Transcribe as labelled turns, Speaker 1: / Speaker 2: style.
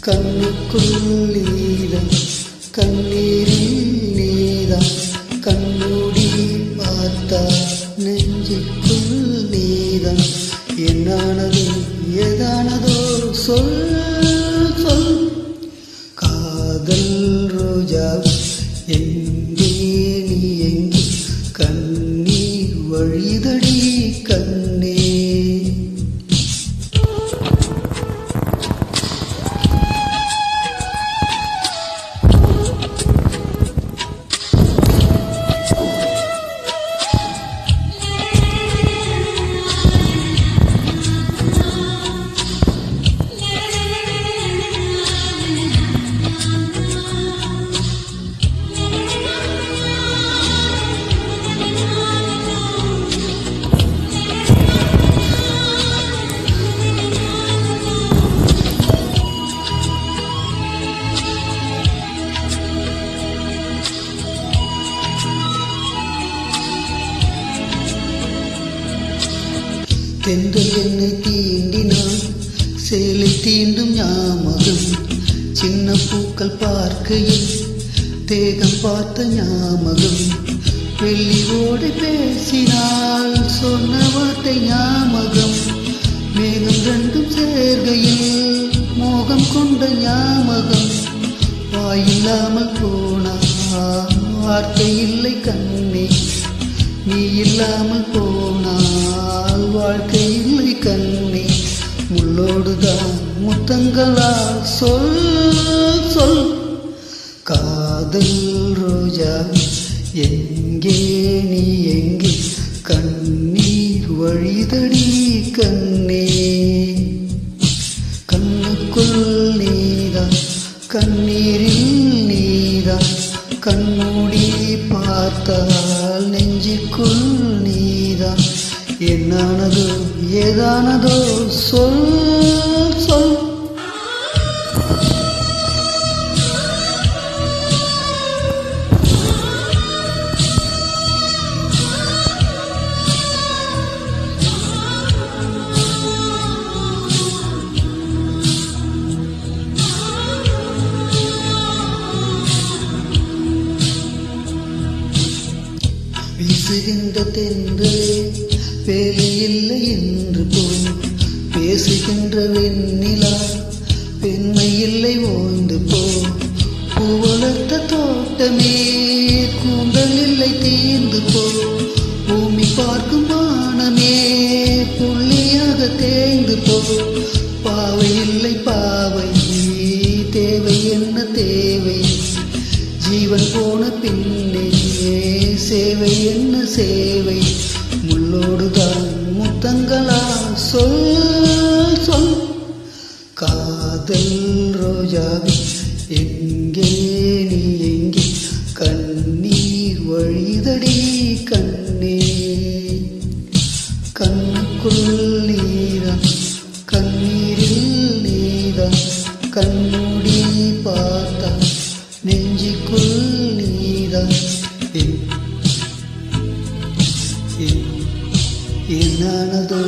Speaker 1: கண்ணுக்குள் நீதான், கண்ணீரில் நீதான், கண்மூடி பார்த்தா நெஞ்சுக்குள் நீதான். என்னானதோ ஏதானதோ சொல் சொல். காதல் ரோஜா எங்கே நீ எங்கே, கண்ணீர் வழிதடி கண்ணே. தென்றல் என்னை தீண்டினான், சேலை தீண்டும் ஞாபகம். சின்ன பூக்கள் பார்க்கையில் தேகம் பார்த்த ஞாபகம். வெள்ளி ஓடி பேசினால் சொன்ன வார்த்தை ஞாபகம். மேகம் ரெண்டும் சேர்கையில் மோகம் கொண்ட ஞாபகம். வாயில்லாமல் போனால் வார்த்தை இல்லை கண்ணே, நீ இல்லாமல் போனால் வாழ்க்கை இல்லை கண்ணே. முள்ளோடுதான் முத்தங்களா சொல் சொல். காதல் ரோஜா எங்கே நீ எங்கே, கண்ணீர் வழிதடி கண்ணே. கண்ணுக்குள் நீதான், கண்ணீரில் நீதான், கண்மூடி பார்த்தால் நெஞ்சுக்குள் நீதான். என்னானதோ ஏதானதோ சொல் சொல். வீசுகின்ற தென்றலே வேலையில்லை என்று போ, பேசுகின்ற வெண்ணிலா பெண்மை இல்லை ஓய்ந்து போ. பூ வளர்த்த தோட்டமே கூந்தல் இல்லை தீர்ந்து போ. பூமி பார்க்கும் வானமே புள்ளியாக தேய்ந்து போ. பாவை இல்லை பாவை, தேவை என்ன தேவை, ஜீவன் போன பின்னே சேவை என்ன சேவை. முள்ளோடுதான் முத்தங்களா சொல் சொல். காதல் ரோஜாவே எங்கே நீ எங்கே, கண்ணீர் வழிதடி கண்ணே. கண்ணுக்குள் நீதான், கண்ணீரில் நீதான், கண்மூடி பார்த்தா நெஞ்சுக்குள் நீதான். என்னானதோ